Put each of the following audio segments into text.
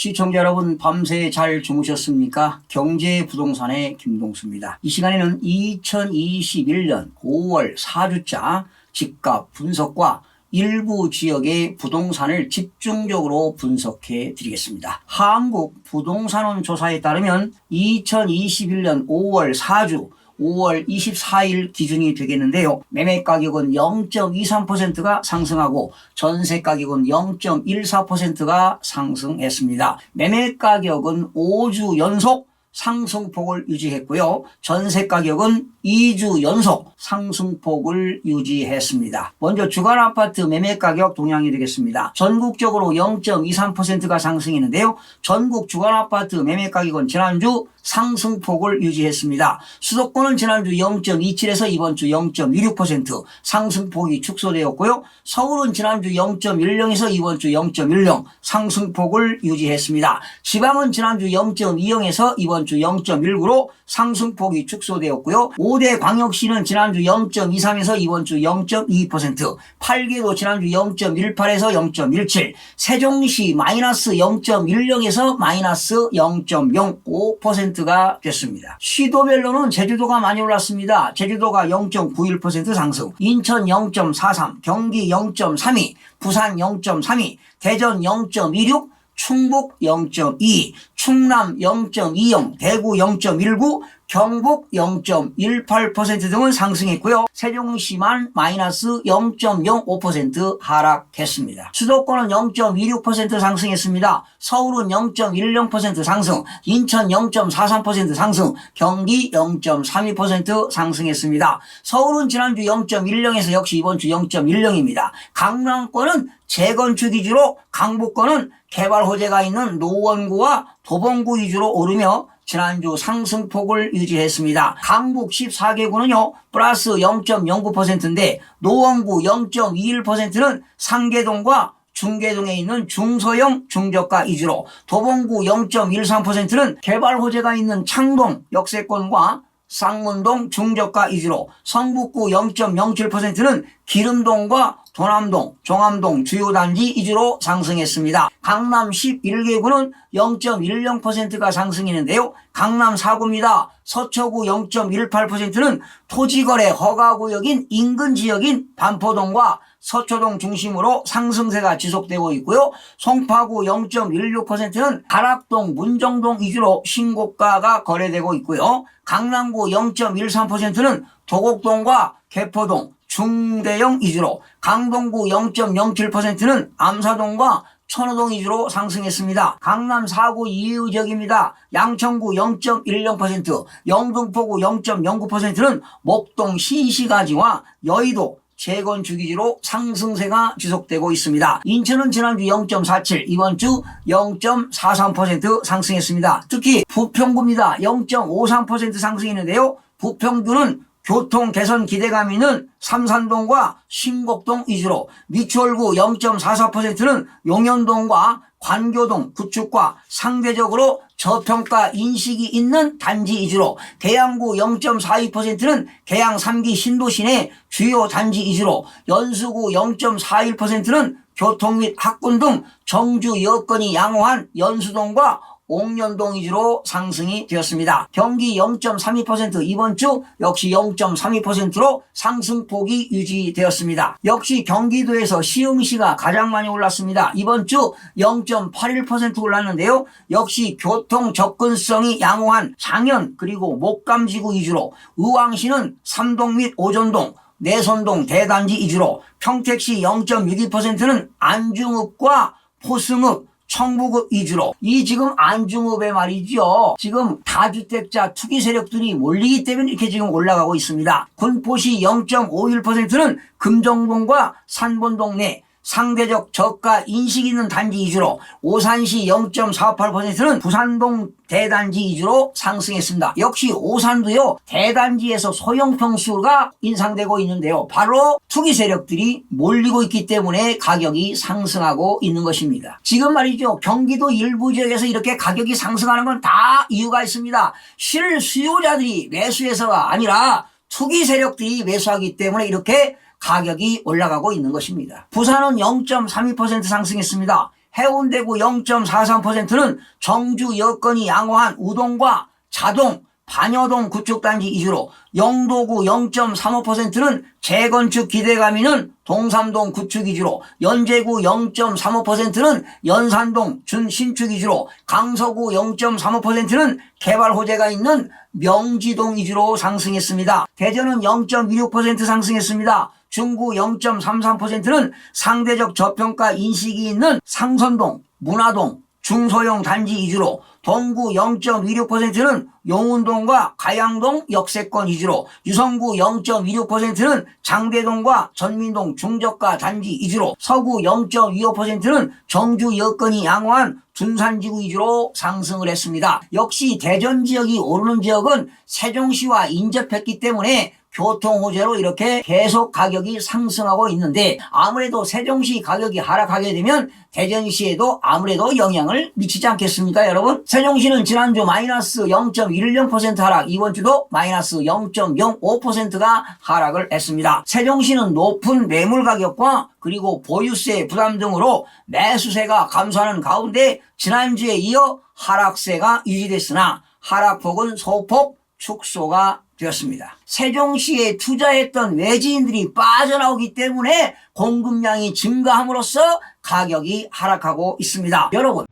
시청자 여러분, 밤새 잘 주무셨습니까? 경제 부동산의 김동수입니다. 이 시간에는 2021년 5월 4주차 집값 분석과 일부 지역의 부동산을 집중적으로 분석해 드리겠습니다. 한국부동산원 조사에 따르면 2021년 5월 4주 5월 24일 기준이 되겠는데요. 매매가격은 0.23%가 상승하고 전세가격은 0.14%가 상승했습니다. 매매가격은 5주 연속 상승폭을 유지했고요. 전세가격은 2주 연속 상승폭을 유지했습니다. 먼저 주간아파트 매매가격 동향이 되겠습니다. 전국적으로 0.23%가 상승했는데요. 전국 주간아파트 매매가격은 지난주 상승폭을 유지했습니다. 수도권은 지난주 0.27에서 이번 주 0.26% 상승폭이 축소되었고요. 서울은 지난주 0.10에서 이번 주 0.10 상승폭을 유지했습니다. 지방은 지난주 0.20에서 이번 주 0.19로 상승폭이 축소되었고요. 5대 광역시는 지난주 0.23에서 이번 주 0.22%, 8개도 지난주 0.18에서 0.17, 세종시 마이너스 0.10에서 마이너스 0.05%가 됐습니다. 시도별로는 제주도가 많이 올랐습니다. 제주도가 0.91% 상승, 인천 0.43, 경기 0.32, 부산 0.32, 대전 0.26, 충북 0.2, 충남 0.20, 대구 0.19, 경북 0.18% 등은 상승했고요. 세종시만 마이너스 0.05% 하락했습니다. 수도권은 0.26% 상승했습니다. 서울은 0.10% 상승, 인천 0.43% 상승, 경기 0.32% 상승했습니다. 서울은 지난주 0.10에서 역시 이번 주 0.10입니다. 강남권은 재건축 위주로, 강북권은 개발 호재가 있는 노원구와 도봉구 위주로 오르며 지난주 상승폭을 유지했습니다. 강북 14개구는요 플러스 0.09%인데 노원구 0.21%는 상계동과 중계동에 있는 중소형 중저가 위주로, 도봉구 0.13%는 개발 호재가 있는 창동 역세권과 쌍문동 중저가 위주로, 성북구 0.07%는 기름동과 도남동, 종암동 주요 단지 위주로 상승했습니다. 강남 11개구는 0.10%가 상승했는데요. 강남 4구입니다. 서초구 0.18%는 토지거래 허가구역인 인근 지역인 반포동과 서초동 중심으로 상승세가 지속되고 있고요. 송파구 0.16%는 가락동, 문정동 위주로 신고가가 거래되고 있고요. 강남구 0.13%는 도곡동과 개포동, 중대형 위주로, 강동구 0.07%는 암사동과 천호동 위주로 상승했습니다. 강남 4구 이유 지역입니다. 양천구 0.10%, 영등포구 0.09%는 목동 신시가지와 여의도 재건축 위주로 상승세가 지속되고 있습니다. 인천은 지난주 0.47, 이번 주 0.43% 상승했습니다. 특히 부평구입니다. 0.53% 상승했는데요. 부평구는 교통 개선 기대감 있는 삼산동과 신곡동 위주로, 미추홀구 0.44%는 용현동과 관교동 구축과 상대적으로 저평가 인식이 있는 단지 위주로, 계양구 0.42%는 계양 3기 신도시 내 주요 단지 위주로, 연수구 0.41%는 교통 및 학군 등 정주 여건이 양호한 연수동과 옥년동 위주로 상승이 되었습니다. 경기 0.32%, 이번 주 역시 0.32%로 상승폭이 유지되었습니다. 역시 경기도에서 시흥시가 가장 많이 올랐습니다. 이번 주 0.81% 올랐는데요. 역시 교통 접근성이 양호한 장현 그리고 목감지구 위주로, 의왕시는 삼동 및 오전동, 내선동 대단지 위주로, 평택시 0.62%는 안중읍과 포승읍, 청부급 위주로, 이 지금 안중읍에 말이죠. 지금 다주택자 투기 세력들이 몰리기 때문에 이렇게 지금 올라가고 있습니다. 군포시 0.51%는 금정동과 산본동 내 상대적 저가 인식 있는 단지 위주로, 오산시 0.48%는 부산동 대단지 위주로 상승했습니다. 역시 오산도요 대단지에서 소형 평수가 인상되고 있는데요. 바로 투기 세력들이 몰리고 있기 때문에 가격이 상승하고 있는 것입니다. 지금 말이죠, 경기도 일부 지역에서 이렇게 가격이 상승하는 건 다 이유가 있습니다. 실수요자들이 매수해서가 아니라 투기 세력들이 매수하기 때문에 이렇게 가격이 올라가고 있는 것입니다. 부산은 0.32% 상승했습니다. 해운대구 0.43%는 정주 여건이 양호한 우동과 자동, 반여동 구축단지 위주로, 영도구 0.35%는 재건축 기대감 있는 동삼동 구축 위주로, 연제구 0.35%는 연산동 준신축 위주로, 강서구 0.35%는 개발 호재가 있는 명지동 위주로 상승했습니다. 대전은 0.26% 상승했습니다. 중구 0.33%는 상대적 저평가 인식이 있는 상선동, 문화동, 중소형 단지 위주로, 동구 0.26%는 용운동과 가양동 역세권 위주로, 유성구 0.26%는 장대동과 전민동 중저가 단지 위주로, 서구 0.25%는 정주 여건이 양호한 둔산지구 위주로 상승을 했습니다. 역시 대전 지역이 오르는 지역은 세종시와 인접했기 때문에 교통 호재로 이렇게 계속 가격이 상승하고 있는데, 아무래도 세종시 가격이 하락하게 되면 대전시에도 아무래도 영향을 미치지 않겠습니까, 여러분? 세종시는 지난주 마이너스 0.10% 하락, 이번 주도 마이너스 0.05%가 하락을 했습니다. 세종시는 높은 매물 가격과 그리고 보유세 부담 등으로 매수세가 감소하는 가운데 지난주에 이어 하락세가 유지됐으나 하락폭은 소폭 축소가 되었습니다. 세종시에 투자했던 외지인들이 빠져나오기 때문에 공급량이 증가함으로써 가격이 하락하고 있습니다. 여러분,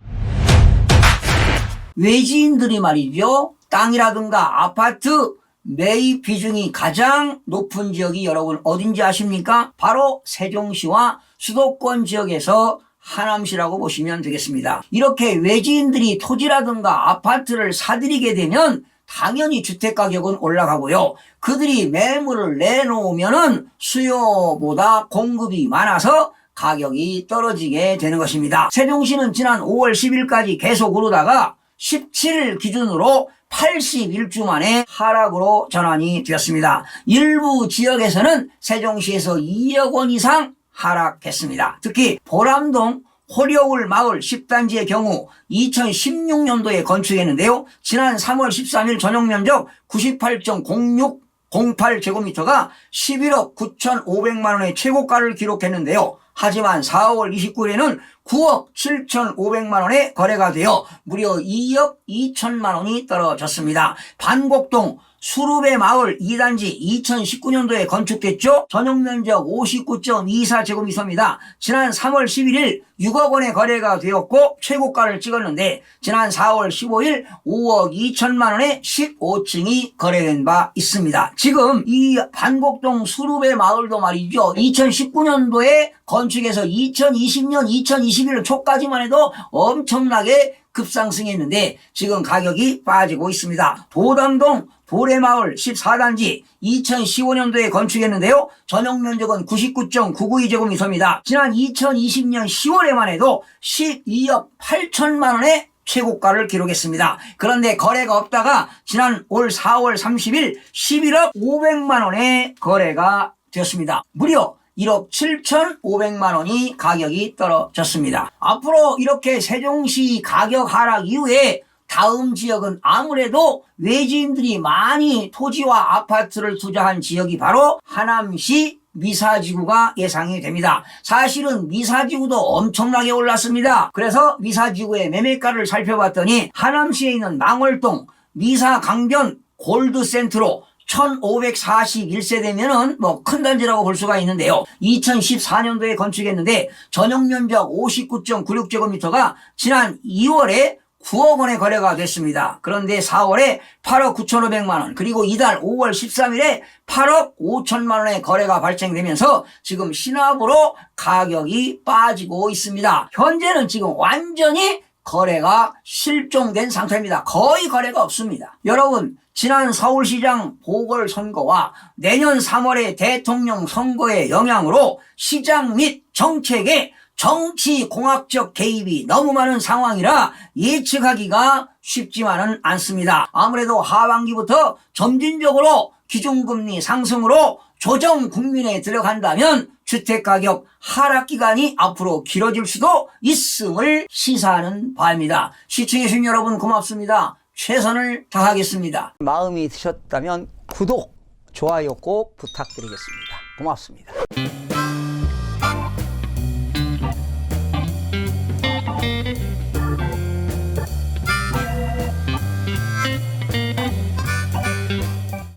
외지인들이 말이죠, 땅이라든가 아파트 매입 비중이 가장 높은 지역이 여러분 어딘지 아십니까? 바로 세종시와 수도권 지역에서 하남시라고 보시면 되겠습니다. 이렇게 외지인들이 토지라든가 아파트를 사들이게 되면 당연히 주택가격은 올라가고요. 그들이 매물을 내놓으면은 수요보다 공급이 많아서 가격이 떨어지게 되는 것입니다. 세종시는 지난 5월 10일까지 계속 오르다가 17일 기준으로 81주 만에 하락으로 전환이 되었습니다. 일부 지역에서는 세종시에서 2억 원 이상 하락했습니다. 특히 보람동 호려울 마을 10단지의 경우 2016년도에 건축했는데요. 지난 3월 13일 전용면적 98.0608제곱미터가 11억 9,500만 원의 최고가를 기록했는데요. 하지만 4월 29일에는 9억 7,500만 원에 거래가 되어 무려 2억 2천만 원이 떨어졌습니다. 반곡동 수룹의 마을 2단지 2019년도에 건축됐죠. 전용면적 59.24제곱미터입니다. 지난 3월 11일 6억 원에 거래가 되었고 최고가를 찍었는데 지난 4월 15일 5억 2천만 원에 15층이 거래된 바 있습니다. 지금 이 반곡동 수룹의 마을도 말이죠. 2019년도에 건축해서 2020년 2021년 초까지만 해도 엄청나게 급상승했는데 지금 가격이 빠지고 있습니다. 도담동 도래마을 14단지 2015년도에 건축했는데요. 전용면적은 99.992제곱미터입니다. 지난 2020년 10월에만 해도 12억 8천만 원의 최고가를 기록했습니다. 그런데 거래가 없다가 지난 올 4월 30일 11억 500만 원의 거래가 되었습니다. 무려 1억 7,500만 원이 가격이 떨어졌습니다. 앞으로 이렇게 세종시 가격 하락 이후에 다음 지역은 아무래도 외지인들이 많이 토지와 아파트를 투자한 지역이 바로 하남시 미사지구가 예상이 됩니다. 사실은 미사지구도 엄청나게 올랐습니다. 그래서 미사지구의 매매가를 살펴봤더니 하남시에 있는 망월동 미사강변 골드센트로 1541세대면은 뭐 큰 단지라고 볼 수가 있는데요. 2014년도에 건축했는데 전용면적 59.96제곱미터가 지난 2월에 9억 원에 거래가 됐습니다. 그런데 4월에 8억 9,500만 원, 그리고 이달 5월 13일에 8억 5천만 원의 거래가 발생되면서 지금 신압으로 가격이 빠지고 있습니다. 현재는 지금 완전히 거래가 실종된 상태입니다. 거의 거래가 없습니다. 여러분, 지난 서울시장 보궐선거와 내년 3월의 대통령 선거의 영향으로 시장 및 정책에 정치공학적 개입이 너무 많은 상황이라 예측하기가 쉽지만은 않습니다. 아무래도 하반기부터 점진적으로 기준금리 상승으로 조정 국면에 들어간다면 주택가격 하락기간이 앞으로 길어질 수도 있음을 시사하는 바입니다. 시청해주신 여러분 고맙습니다. 최선을 다하겠습니다. 마음이 드셨다면 구독, 좋아요 꼭 부탁드리겠습니다. 고맙습니다.